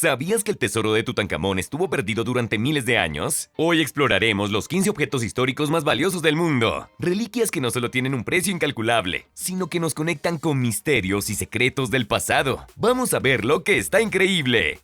¿Sabías que el tesoro de Tutankamón estuvo perdido durante miles de años? Hoy exploraremos los 15 objetos históricos más valiosos del mundo. Reliquias que no solo tienen un precio incalculable, sino que nos conectan con misterios y secretos del pasado. Vamos a ver lo que está increíble.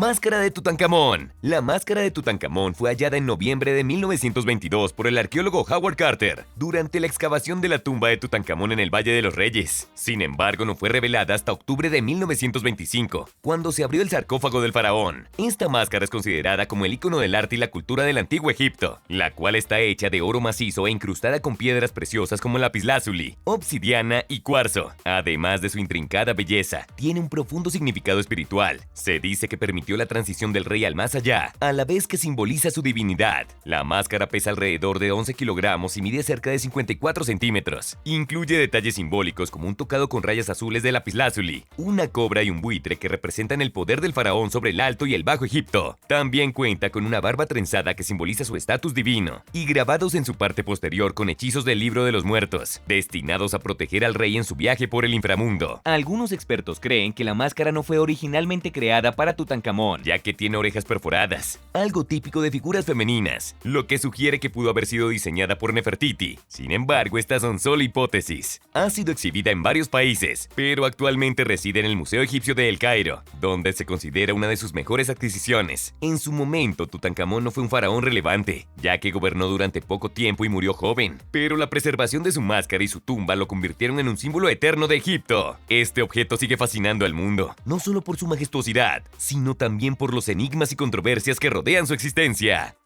Máscara de Tutankamón. La máscara de Tutankamón fue hallada en noviembre de 1922 por el arqueólogo Howard Carter durante la excavación de la tumba de Tutankamón en el Valle de los Reyes. Sin embargo, no fue revelada hasta octubre de 1925, cuando se abrió el sarcófago del faraón. Esta máscara es considerada como el icono del arte y la cultura del antiguo Egipto, la cual está hecha de oro macizo e incrustada con piedras preciosas como lapislázuli, obsidiana y cuarzo. Además de su intrincada belleza, tiene un profundo significado espiritual. Se dice que permitió la transición del rey al más allá, a la vez que simboliza su divinidad. La máscara pesa alrededor de 11 kilogramos y mide cerca de 54 centímetros. Incluye detalles simbólicos como un tocado con rayas azules de lapislázuli, una cobra y un buitre que representan el poder del faraón sobre el Alto y el Bajo Egipto. También cuenta con una barba trenzada que simboliza su estatus divino, y grabados en su parte posterior con hechizos del libro de los muertos, destinados a proteger al rey en su viaje por el inframundo. Algunos expertos creen que la máscara no fue originalmente creada para Tutankamón, ya que tiene orejas perforadas, algo típico de figuras femeninas, lo que sugiere que pudo haber sido diseñada por Nefertiti. Sin embargo, estas son solo hipótesis. Ha sido exhibida en varios países, pero actualmente reside en el Museo Egipcio de El Cairo, donde se considera una de sus mejores adquisiciones. En su momento, Tutankamón no fue un faraón relevante, ya que gobernó durante poco tiempo y murió joven, pero la preservación de su máscara y su tumba lo convirtieron en un símbolo eterno de Egipto. Este objeto sigue fascinando al mundo, no solo por su majestuosidad, sino también por los enigmas y controversias que rodean su existencia.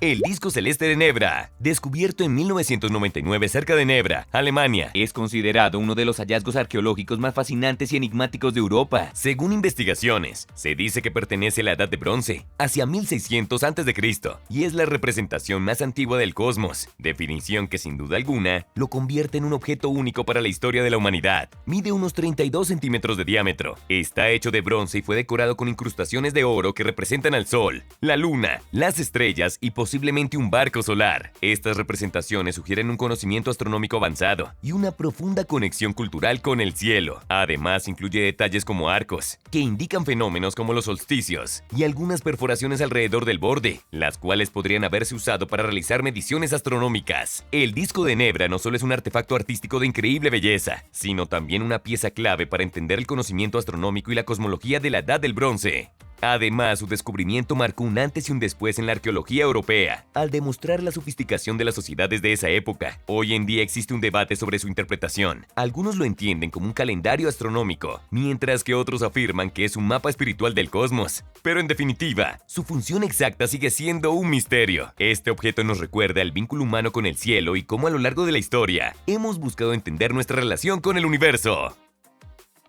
El disco celeste de Nebra, descubierto en 1999 cerca de Nebra, Alemania, es considerado uno de los hallazgos arqueológicos más fascinantes y enigmáticos de Europa. Según investigaciones, se dice que pertenece a la Edad de Bronce, hacia 1600 a.C., y es la representación más antigua del cosmos, definición que sin duda alguna lo convierte en un objeto único para la historia de la humanidad. Mide unos 32 centímetros de diámetro, está hecho de bronce y fue decorado con incrustaciones de oro que representan al Sol, la Luna, las estrellas y posiblemente un barco solar. Estas representaciones sugieren un conocimiento astronómico avanzado y una profunda conexión cultural con el cielo. Además, incluye detalles como arcos, que indican fenómenos como los solsticios, y algunas perforaciones alrededor del borde, las cuales podrían haberse usado para realizar mediciones astronómicas. El disco de Nebra no solo es un artefacto artístico de increíble belleza, sino también una pieza clave para entender el conocimiento astronómico y la cosmología de la Edad del Bronce. Además, su descubrimiento marcó un antes y un después en la arqueología europea, al demostrar la sofisticación de las sociedades de esa época. Hoy en día existe un debate sobre su interpretación. Algunos lo entienden como un calendario astronómico, mientras que otros afirman que es un mapa espiritual del cosmos. Pero en definitiva, su función exacta sigue siendo un misterio. Este objeto nos recuerda el vínculo humano con el cielo y cómo a lo largo de la historia hemos buscado entender nuestra relación con el universo.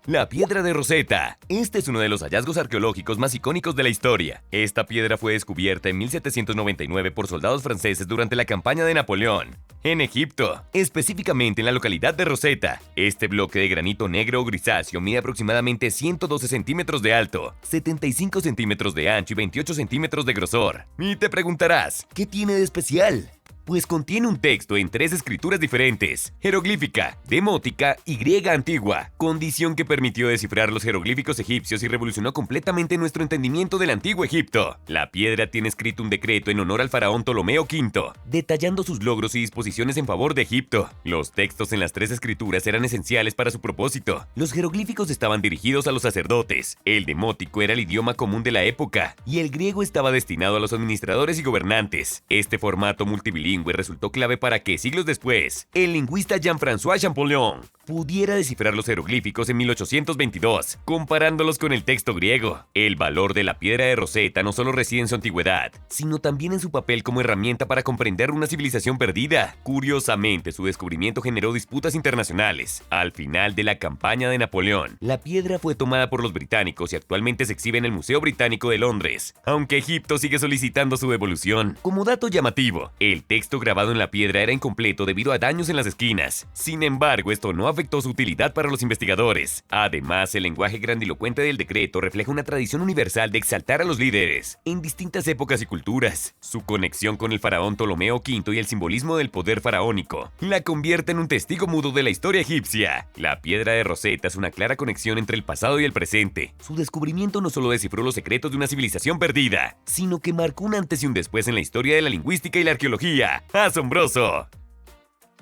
La piedra de Rosetta. Este es uno de los hallazgos arqueológicos más icónicos de la historia. Esta piedra fue descubierta en 1799 por soldados franceses durante la campaña de Napoleón, en Egipto, específicamente en la localidad de Rosetta. Este bloque de granito negro o grisáceo mide aproximadamente 112 centímetros de alto, 75 centímetros de ancho y 28 centímetros de grosor. Y te preguntarás, ¿qué tiene de especial? Pues contiene un texto en 3 escrituras diferentes: jeroglífica, demótica y griega antigua, condición que permitió descifrar los jeroglíficos egipcios y revolucionó completamente nuestro entendimiento del antiguo Egipto. La piedra tiene escrito un decreto en honor al faraón Ptolomeo V, detallando sus logros y disposiciones en favor de Egipto. Los textos en las 3 escrituras eran esenciales para su propósito. Los jeroglíficos estaban dirigidos a los sacerdotes, el demótico era el idioma común de la época, y el griego estaba destinado a los administradores y gobernantes. Este formato multilingüe resultó clave para que, siglos después, el lingüista Jean-François Champollion pudiera descifrar los jeroglíficos en 1822, comparándolos con el texto griego. El valor de la piedra de Rosetta no solo reside en su antigüedad, sino también en su papel como herramienta para comprender una civilización perdida. Curiosamente, su descubrimiento generó disputas internacionales. Al final de la campaña de Napoleón, la piedra fue tomada por los británicos y actualmente se exhibe en el Museo Británico de Londres, aunque Egipto sigue solicitando su devolución. Como dato llamativo, el texto texto grabado en la piedra era incompleto debido a daños en las esquinas. Sin embargo, esto no afectó su utilidad para los investigadores. Además, el lenguaje grandilocuente del decreto refleja una tradición universal de exaltar a los líderes en distintas épocas y culturas. Su conexión con el faraón Ptolomeo V y el simbolismo del poder faraónico la convierte en un testigo mudo de la historia egipcia. La piedra de Rosetta es una clara conexión entre el pasado y el presente. Su descubrimiento no solo descifró los secretos de una civilización perdida, sino que marcó un antes y un después en la historia de la lingüística y la arqueología. ¡Asombroso!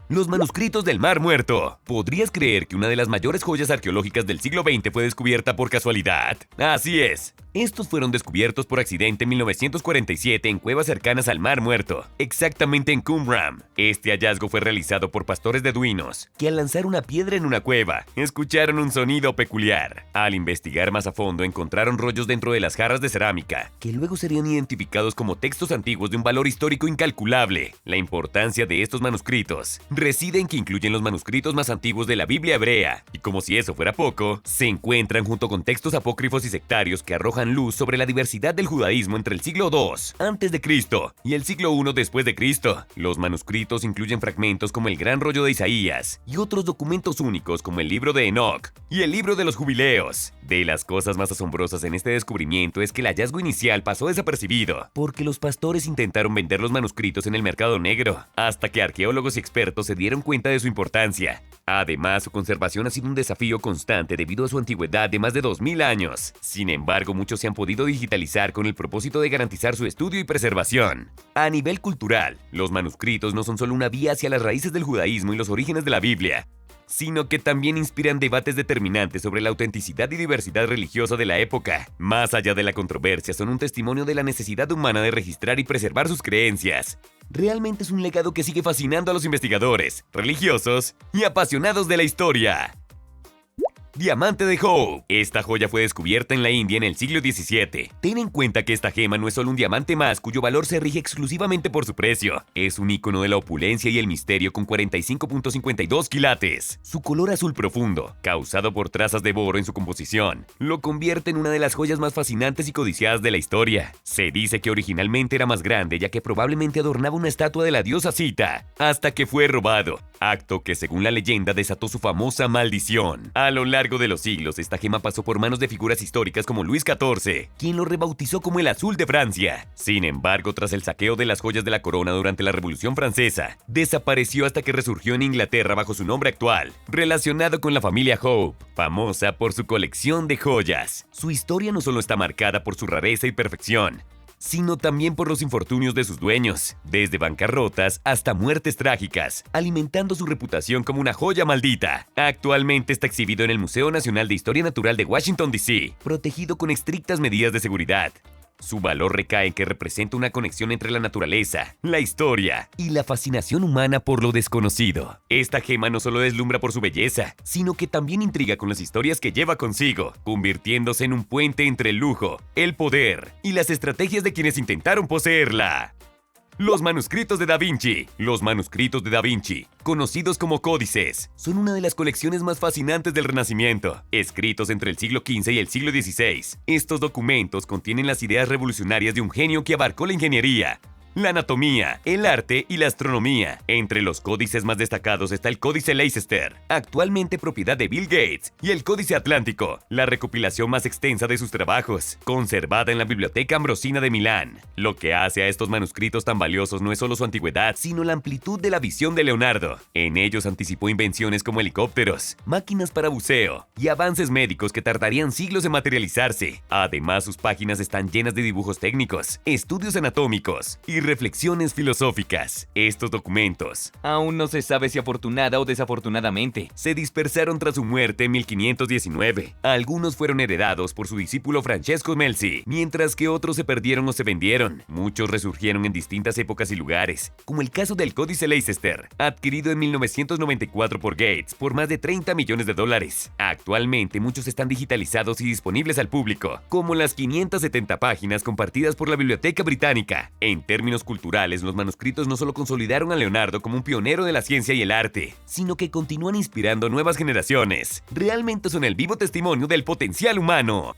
Los manuscritos del Mar Muerto. ¿Podrías creer que una de las mayores joyas arqueológicas del siglo XX fue descubierta por casualidad? Así es. Estos fueron descubiertos por accidente en 1947 en cuevas cercanas al Mar Muerto, exactamente en Qumran. Este hallazgo fue realizado por pastores beduinos, que al lanzar una piedra en una cueva, escucharon un sonido peculiar. Al investigar más a fondo, encontraron rollos dentro de las jarras de cerámica, que luego serían identificados como textos antiguos de un valor histórico incalculable. La importancia de estos manuscritos reside en que incluyen los manuscritos más antiguos de la Biblia hebrea, y como si eso fuera poco, se encuentran junto con textos apócrifos y sectarios que arrojan luz sobre la diversidad del judaísmo entre el siglo II a.C. y el siglo I después de Cristo. Los manuscritos incluyen fragmentos como el Gran Rollo de Isaías y otros documentos únicos como el Libro de Enoch y el Libro de los Jubileos. De las cosas más asombrosas en este descubrimiento es que el hallazgo inicial pasó desapercibido, porque los pastores intentaron vender los manuscritos en el mercado negro, hasta que arqueólogos y expertos se dieron cuenta de su importancia. Además, su conservación ha sido un desafío constante debido a su antigüedad de más de 2000 años. Sin embargo, muchos se han podido digitalizar con el propósito de garantizar su estudio y preservación. A nivel cultural, los manuscritos no son solo una vía hacia las raíces del judaísmo y los orígenes de la Biblia, sino que también inspiran debates determinantes sobre la autenticidad y diversidad religiosa de la época. Más allá de la controversia, son un testimonio de la necesidad humana de registrar y preservar sus creencias. Realmente es un legado que sigue fascinando a los investigadores, religiosos y apasionados de la historia. Diamante de Hope. Esta joya fue descubierta en la India en el siglo XVII. Ten en cuenta que esta gema no es solo un diamante más cuyo valor se rige exclusivamente por su precio. Es un icono de la opulencia y el misterio con 45.52 quilates. Su color azul profundo, causado por trazas de boro en su composición, lo convierte en una de las joyas más fascinantes y codiciadas de la historia. Se dice que originalmente era más grande ya que probablemente adornaba una estatua de la diosa Sita, hasta que fue robado, acto que según la leyenda desató su famosa maldición. A lo largo de los siglos, esta gema pasó por manos de figuras históricas como Luis XIV, quien lo rebautizó como el Azul de Francia. Sin embargo, tras el saqueo de las joyas de la corona durante la Revolución Francesa, desapareció hasta que resurgió en Inglaterra bajo su nombre actual, relacionado con la familia Hope, famosa por su colección de joyas. Su historia no solo está marcada por su rareza y perfección, sino también por los infortunios de sus dueños, desde bancarrotas hasta muertes trágicas, alimentando su reputación como una joya maldita. Actualmente está exhibido en el Museo Nacional de Historia Natural de Washington, D.C., protegido con estrictas medidas de seguridad. Su valor recae en que representa una conexión entre la naturaleza, la historia y la fascinación humana por lo desconocido. Esta gema no solo deslumbra por su belleza, sino que también intriga con las historias que lleva consigo, convirtiéndose en un puente entre el lujo, el poder y las estrategias de quienes intentaron poseerla. Los manuscritos de Da Vinci. Los manuscritos de Da Vinci, conocidos como códices, son una de las colecciones más fascinantes del Renacimiento, escritos entre el siglo XV y el siglo XVI. Estos documentos contienen las ideas revolucionarias de un genio que abarcó la ingeniería, la anatomía, el arte y la astronomía. Entre los códices más destacados está el Códice Leicester, actualmente propiedad de Bill Gates, y el Códice Atlántico, la recopilación más extensa de sus trabajos, conservada en la Biblioteca Ambrosina de Milán. Lo que hace a estos manuscritos tan valiosos no es solo su antigüedad, sino la amplitud de la visión de Leonardo. En ellos anticipó invenciones como helicópteros, máquinas para buceo y avances médicos que tardarían siglos en materializarse. Además, sus páginas están llenas de dibujos técnicos, estudios anatómicos y reflexiones filosóficas. Estos documentos, aún no se sabe si afortunada o desafortunadamente, se dispersaron tras su muerte en 1519. Algunos fueron heredados por su discípulo Francesco Melzi, mientras que otros se perdieron o se vendieron. Muchos resurgieron en distintas épocas y lugares, como el caso del Códice Leicester, adquirido en 1994 por Gates por más de 30 millones de dólares. Actualmente muchos están digitalizados y disponibles al público, como las 570 páginas compartidas por la Biblioteca Británica. En términos culturales, los manuscritos no solo consolidaron a Leonardo como un pionero de la ciencia y el arte, sino que continúan inspirando nuevas generaciones. Realmente son el vivo testimonio del potencial humano.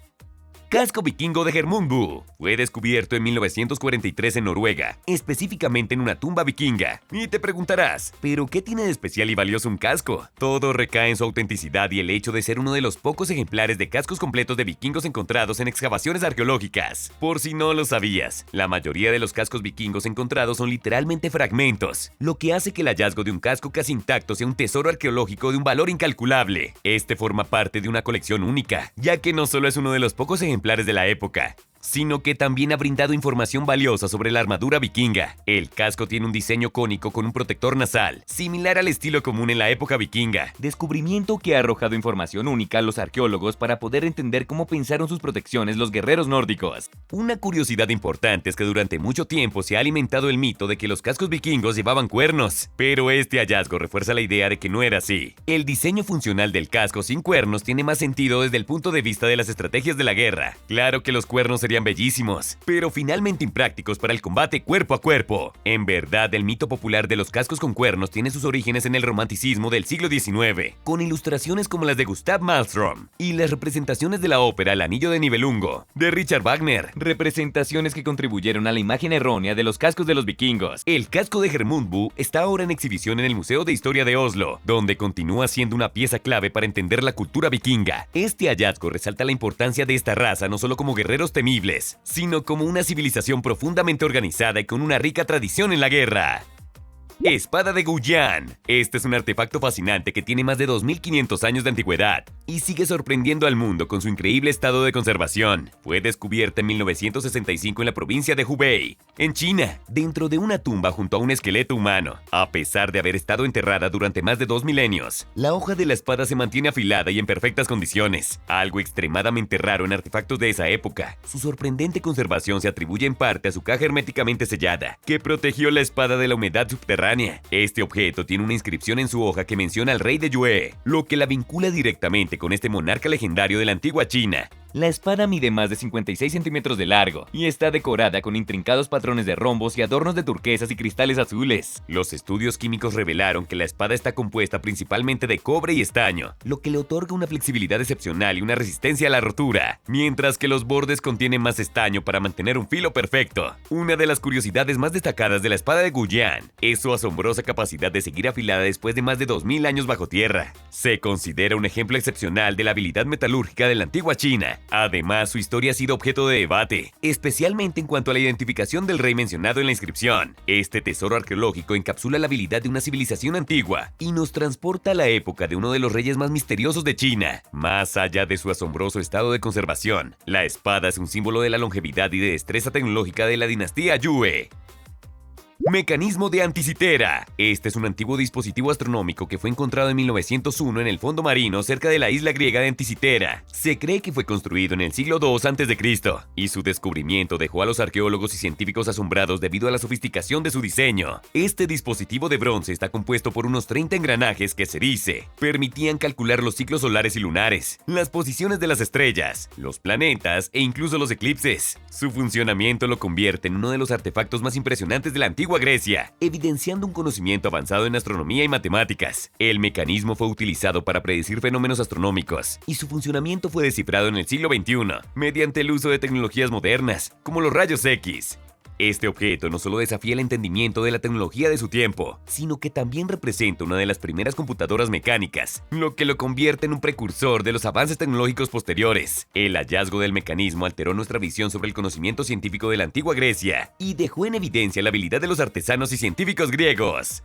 Casco vikingo de Hermundbu. Fue descubierto en 1943 en Noruega, específicamente en una tumba vikinga. Y te preguntarás, ¿pero qué tiene de especial y valioso un casco? Todo recae en su autenticidad y el hecho de ser uno de los pocos ejemplares de cascos completos de vikingos encontrados en excavaciones arqueológicas. Por si no lo sabías, la mayoría de los cascos vikingos encontrados son literalmente fragmentos, lo que hace que el hallazgo de un casco casi intacto sea un tesoro arqueológico de un valor incalculable. Este forma parte de una colección única, ya que no solo es uno de los pocos ejemplares de la época, sino que también ha brindado información valiosa sobre la armadura vikinga. El casco tiene un diseño cónico con un protector nasal, similar al estilo común en la época vikinga, descubrimiento que ha arrojado información única a los arqueólogos para poder entender cómo pensaron sus protecciones los guerreros nórdicos. Una curiosidad importante es que durante mucho tiempo se ha alimentado el mito de que los cascos vikingos llevaban cuernos, pero este hallazgo refuerza la idea de que no era así. El diseño funcional del casco sin cuernos tiene más sentido desde el punto de vista de las estrategias de la guerra. Claro que los cuernos serían bellísimos, pero finalmente imprácticos para el combate cuerpo a cuerpo. En verdad, el mito popular de los cascos con cuernos tiene sus orígenes en el romanticismo del siglo XIX, con ilustraciones como las de Gustav Malmström y las representaciones de la ópera El Anillo de Nibelungo, de Richard Wagner, representaciones que contribuyeron a la imagen errónea de los cascos de los vikingos. El casco de Hermundbu está ahora en exhibición en el Museo de Historia de Oslo, donde continúa siendo una pieza clave para entender la cultura vikinga. Este hallazgo resalta la importancia de esta raza no solo como guerreros temibles, sino como una civilización profundamente organizada y con una rica tradición en la guerra. Espada de Guyán. Este es un artefacto fascinante que tiene más de 2500 años de antigüedad y sigue sorprendiendo al mundo con su increíble estado de conservación. Fue descubierta en 1965 en la provincia de Hubei, en China, dentro de una tumba junto a un esqueleto humano. A pesar de haber estado enterrada durante más de 2 milenios, la hoja de la espada se mantiene afilada y en perfectas condiciones, algo extremadamente raro en artefactos de esa época. Su sorprendente conservación se atribuye en parte a su caja herméticamente sellada, que protegió la espada de la humedad subterránea. Este objeto tiene una inscripción en su hoja que menciona al rey de Yue, lo que la vincula directamente con este monarca legendario de la antigua China. La espada mide más de 56 centímetros de largo y está decorada con intrincados patrones de rombos y adornos de turquesas y cristales azules. Los estudios químicos revelaron que la espada está compuesta principalmente de cobre y estaño, lo que le otorga una flexibilidad excepcional y una resistencia a la rotura, mientras que los bordes contienen más estaño para mantener un filo perfecto. Una de las curiosidades más destacadas de la espada de Guyán es su asombrosa capacidad de seguir afilada después de más de 2000 años bajo tierra. Se considera un ejemplo excepcional de la habilidad metalúrgica de la antigua China. Además, su historia ha sido objeto de debate, especialmente en cuanto a la identificación del rey mencionado en la inscripción. Este tesoro arqueológico encapsula la habilidad de una civilización antigua y nos transporta a la época de uno de los reyes más misteriosos de China. Más allá de su asombroso estado de conservación, la espada es un símbolo de la longevidad y de destreza tecnológica de la dinastía Yue. Mecanismo de anticitera. Este es un antiguo dispositivo astronómico que fue encontrado en 1901 en el fondo marino cerca de la isla griega de Anticitera. Se cree que fue construido en el siglo II a.C. y su descubrimiento dejó a los arqueólogos y científicos asombrados debido a la sofisticación de su diseño. Este dispositivo de bronce está compuesto por unos 30 engranajes que, se dice, permitían calcular los ciclos solares y lunares, las posiciones de las estrellas, los planetas e incluso los eclipses. Su funcionamiento lo convierte en uno de los artefactos más impresionantes de la antigua Grecia, evidenciando un conocimiento avanzado en astronomía y matemáticas. El mecanismo fue utilizado para predecir fenómenos astronómicos y su funcionamiento fue descifrado en el siglo XXI mediante el uso de tecnologías modernas, como los rayos X. Este objeto no solo desafía el entendimiento de la tecnología de su tiempo, sino que también representa una de las primeras computadoras mecánicas, lo que lo convierte en un precursor de los avances tecnológicos posteriores. El hallazgo del mecanismo alteró nuestra visión sobre el conocimiento científico de la antigua Grecia y dejó en evidencia la habilidad de los artesanos y científicos griegos.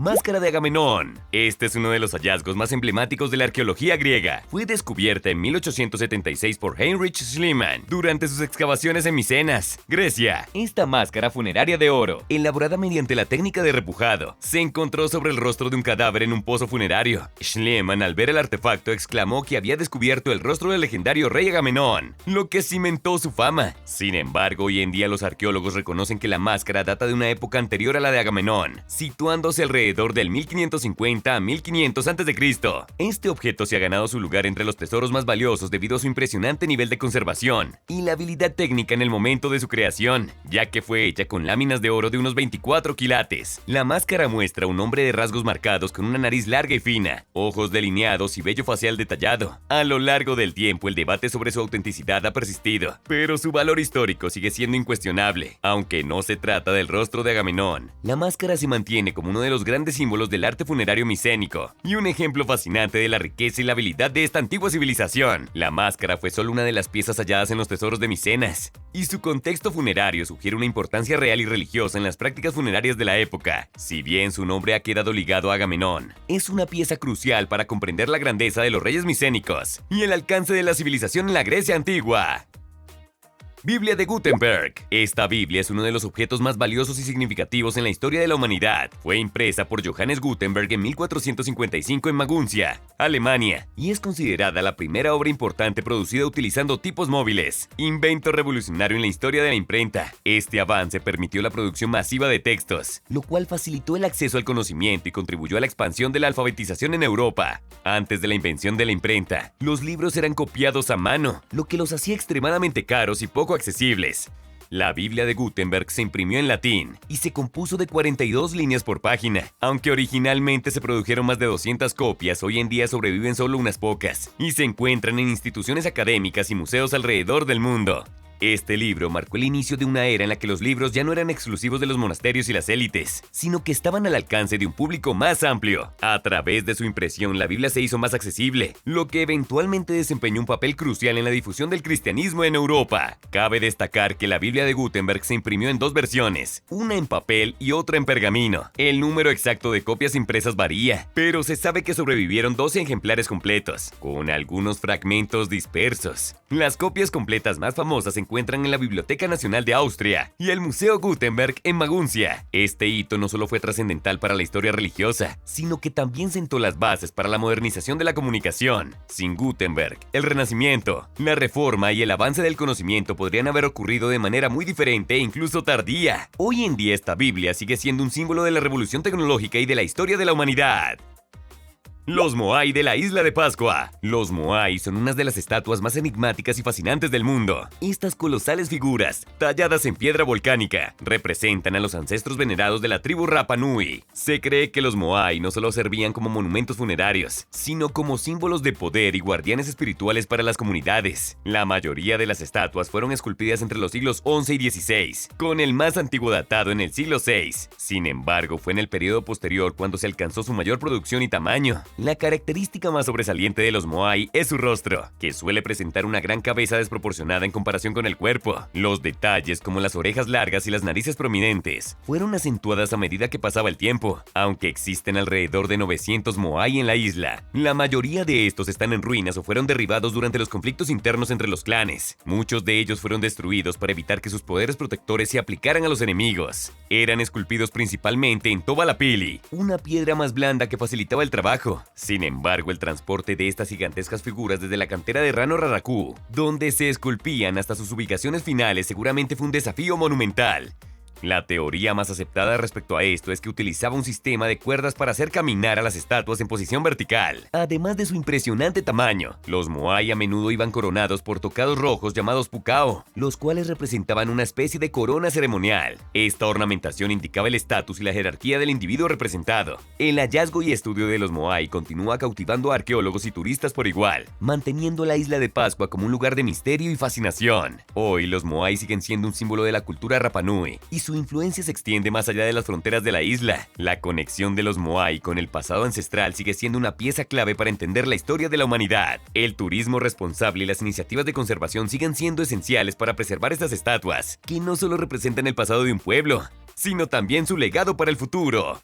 Máscara de Agamenón. Este es uno de los hallazgos más emblemáticos de la arqueología griega. Fue descubierta en 1876 por Heinrich Schliemann durante sus excavaciones en Micenas, Grecia. Esta máscara funeraria de oro, elaborada mediante la técnica de repujado, se encontró sobre el rostro de un cadáver en un pozo funerario. Schliemann, al ver el artefacto, exclamó que había descubierto el rostro del legendario rey Agamenón, lo que cimentó su fama. Sin embargo, hoy en día los arqueólogos reconocen que la máscara data de una época anterior a la de Agamenón, situándose alrededor alrededor del 1550 a 1500 a.C. Este objeto se ha ganado su lugar entre los tesoros más valiosos debido a su impresionante nivel de conservación y la habilidad técnica en el momento de su creación, ya que fue hecha con láminas de oro de unos 24 quilates. La máscara muestra a un hombre de rasgos marcados con una nariz larga y fina, ojos delineados y vello facial detallado. A lo largo del tiempo, el debate sobre su autenticidad ha persistido, pero su valor histórico sigue siendo incuestionable, aunque no se trata del rostro de Agamenón. La máscara se mantiene como uno de los grandes símbolos del arte funerario micénico y un ejemplo fascinante de la riqueza y la habilidad de esta antigua civilización. La máscara fue solo una de las piezas halladas en los tesoros de Micenas, y su contexto funerario sugiere una importancia real y religiosa en las prácticas funerarias de la época. Si bien su nombre ha quedado ligado a Agamenón, es una pieza crucial para comprender la grandeza de los reyes micénicos y el alcance de la civilización en la Grecia antigua. Biblia de Gutenberg. Esta Biblia es uno de los objetos más valiosos y significativos en la historia de la humanidad. Fue impresa por Johannes Gutenberg en 1455 en Maguncia, Alemania, y es considerada la primera obra importante producida utilizando tipos móviles, invento revolucionario en la historia de la imprenta. Este avance permitió la producción masiva de textos, lo cual facilitó el acceso al conocimiento y contribuyó a la expansión de la alfabetización en Europa. Antes de la invención de la imprenta, los libros eran copiados a mano, lo que los hacía extremadamente caros y poco accesibles. La Biblia de Gutenberg se imprimió en latín y se compuso de 42 líneas por página. Aunque originalmente se produjeron más de 200 copias, hoy en día sobreviven solo unas pocas y se encuentran en instituciones académicas y museos alrededor del mundo. Este libro marcó el inicio de una era en la que los libros ya no eran exclusivos de los monasterios y las élites, sino que estaban al alcance de un público más amplio. A través de su impresión, la Biblia se hizo más accesible, lo que eventualmente desempeñó un papel crucial en la difusión del cristianismo en Europa. Cabe destacar que la Biblia de Gutenberg se imprimió en dos versiones, una en papel y otra en pergamino. El número exacto de copias impresas varía, pero se sabe que sobrevivieron 12 ejemplares completos, con algunos fragmentos dispersos. Las copias completas más famosas se encuentran en la Biblioteca Nacional de Austria y el Museo Gutenberg en Maguncia. Este hito no solo fue trascendental para la historia religiosa, sino que también sentó las bases para la modernización de la comunicación. Sin Gutenberg, el Renacimiento, la Reforma y el avance del conocimiento podrían haber ocurrido de manera muy diferente e incluso tardía. Hoy en día esta Biblia sigue siendo un símbolo de la revolución tecnológica y de la historia de la humanidad. Los Moai de la Isla de Pascua. Los Moai son unas de las estatuas más enigmáticas y fascinantes del mundo. Estas colosales figuras, talladas en piedra volcánica, representan a los ancestros venerados de la tribu Rapa Nui. Se cree que los Moai no solo servían como monumentos funerarios, sino como símbolos de poder y guardianes espirituales para las comunidades. La mayoría de las estatuas fueron esculpidas entre los siglos XI y XVI, con el más antiguo datado en el siglo VI. Sin embargo, fue en el periodo posterior cuando se alcanzó su mayor producción y tamaño. La característica más sobresaliente de los Moai es su rostro, que suele presentar una gran cabeza desproporcionada en comparación con el cuerpo. Los detalles, como las orejas largas y las narices prominentes, fueron acentuadas a medida que pasaba el tiempo. Aunque existen alrededor de 900 Moai en la isla, la mayoría de estos están en ruinas o fueron derribados durante los conflictos internos entre los clanes. Muchos de ellos fueron destruidos para evitar que sus poderes protectores se aplicaran a los enemigos. Eran esculpidos principalmente en Tobalapili, una piedra más blanda que facilitaba el trabajo. Sin embargo, el transporte de estas gigantescas figuras desde la cantera de Rano Raraku, donde se esculpían hasta sus ubicaciones finales, seguramente fue un desafío monumental. La teoría más aceptada respecto a esto es que utilizaba un sistema de cuerdas para hacer caminar a las estatuas en posición vertical. Además de su impresionante tamaño, los Moai a menudo iban coronados por tocados rojos llamados pukao, los cuales representaban una especie de corona ceremonial. Esta ornamentación indicaba el estatus y la jerarquía del individuo representado. El hallazgo y estudio de los Moai continúa cautivando a arqueólogos y turistas por igual, manteniendo la isla de Pascua como un lugar de misterio y fascinación. Hoy los Moai siguen siendo un símbolo de la cultura Rapa Nui, y su influencia se extiende más allá de las fronteras de la isla. La conexión de los Moai con el pasado ancestral sigue siendo una pieza clave para entender la historia de la humanidad. El turismo responsable y las iniciativas de conservación siguen siendo esenciales para preservar estas estatuas, que no solo representan el pasado de un pueblo, sino también su legado para el futuro.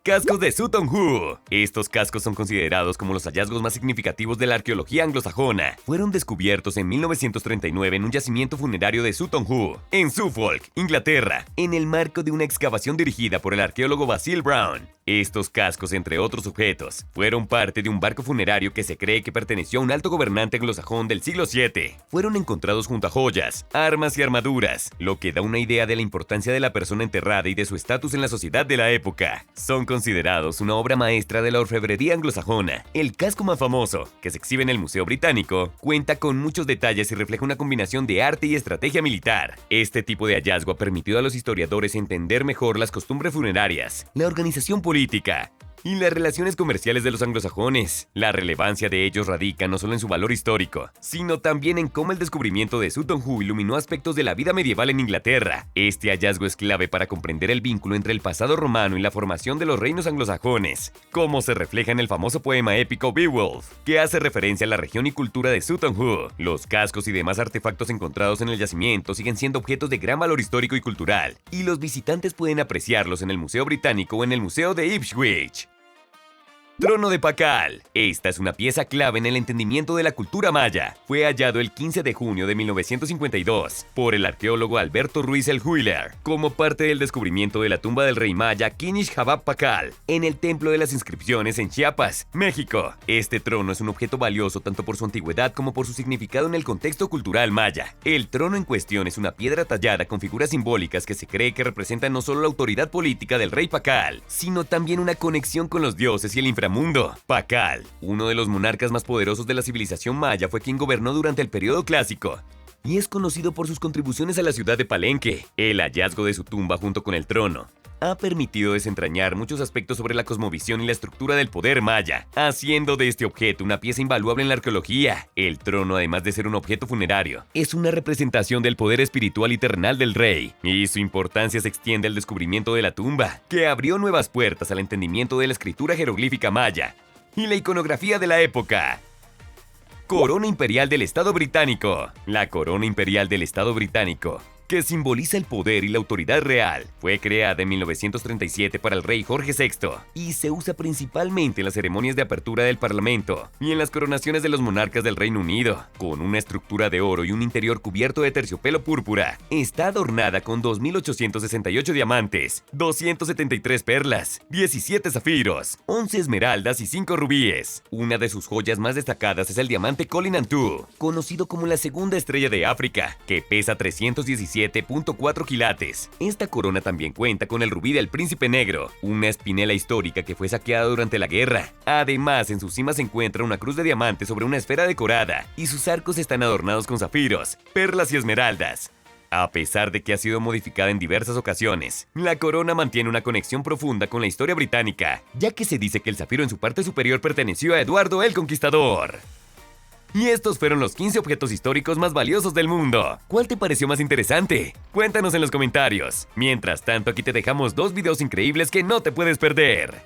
Cascos de Sutton Hoo. Estos cascos son considerados como los hallazgos más significativos de la arqueología anglosajona. Fueron descubiertos en 1939 en un yacimiento funerario de Sutton Hoo, en Suffolk, Inglaterra, en el marco de una excavación dirigida por el arqueólogo Basil Brown. Estos cascos, entre otros objetos, fueron parte de un barco funerario que se cree que perteneció a un alto gobernante anglosajón del siglo VII. Fueron encontrados junto a joyas, armas y armaduras, lo que da una idea de la importancia de la persona enterrada y de su estatus en la sociedad de la época. Son considerados una obra maestra de la orfebrería anglosajona. El casco más famoso, que se exhibe en el Museo Británico, cuenta con muchos detalles y refleja una combinación de arte y estrategia militar. Este tipo de hallazgo ha permitido a los historiadores entender mejor las costumbres funerarias, la organización política y las relaciones comerciales de los anglosajones. La relevancia de ellos radica no solo en su valor histórico, sino también en cómo el descubrimiento de Sutton Hoo iluminó aspectos de la vida medieval en Inglaterra. Este hallazgo es clave para comprender el vínculo entre el pasado romano y la formación de los reinos anglosajones, como se refleja en el famoso poema épico Beowulf, que hace referencia a la región y cultura de Sutton Hoo. Los cascos y demás artefactos encontrados en el yacimiento siguen siendo objetos de gran valor histórico y cultural, y los visitantes pueden apreciarlos en el Museo Británico o en el Museo de Ipswich. Trono de Pakal. Esta es una pieza clave en el entendimiento de la cultura maya. Fue hallado el 15 de junio de 1952 por el arqueólogo Alberto Ruiz El Huiler como parte del descubrimiento de la tumba del rey maya Kinish Habab Pakal en el Templo de las Inscripciones en Chiapas, México. Este trono es un objeto valioso tanto por su antigüedad como por su significado en el contexto cultural maya. El trono en cuestión es una piedra tallada con figuras simbólicas que se cree que representan no solo la autoridad política del rey Pakal, sino también una conexión con los dioses y el inframundo. Pakal, uno de los monarcas más poderosos de la civilización maya, fue quien gobernó durante el periodo clásico y es conocido por sus contribuciones a la ciudad de Palenque. El hallazgo de su tumba junto con el trono ha permitido desentrañar muchos aspectos sobre la cosmovisión y la estructura del poder maya, haciendo de este objeto una pieza invaluable en la arqueología. El trono, además de ser un objeto funerario, es una representación del poder espiritual y terrenal del rey, y su importancia se extiende al descubrimiento de la tumba, que abrió nuevas puertas al entendimiento de la escritura jeroglífica maya y la iconografía de la época. Corona Imperial del Estado Británico. La Corona Imperial del Estado Británico, que simboliza el poder y la autoridad real, fue creada en 1937 para el rey Jorge VI y se usa principalmente en las ceremonias de apertura del Parlamento y en las coronaciones de los monarcas del Reino Unido. Con una estructura de oro y un interior cubierto de terciopelo púrpura, está adornada con 2.868 diamantes, 273 perlas, 17 zafiros, 11 esmeraldas y 5 rubíes. Una de sus joyas más destacadas es el diamante Colin Antu, conocido como la segunda estrella de África, que pesa 317.4 quilates. Esta corona también cuenta con el rubí del Príncipe Negro, una espinela histórica que fue saqueada durante la guerra. Además, en su cima se encuentra una cruz de diamante sobre una esfera decorada, y sus arcos están adornados con zafiros, perlas y esmeraldas. A pesar de que ha sido modificada en diversas ocasiones, la corona mantiene una conexión profunda con la historia británica, ya que se dice que el zafiro en su parte superior perteneció a Eduardo el Conquistador. Y estos fueron los 15 objetos históricos más valiosos del mundo. ¿Cuál te pareció más interesante? Cuéntanos en los comentarios. Mientras tanto, aquí te dejamos 2 videos increíbles que no te puedes perder.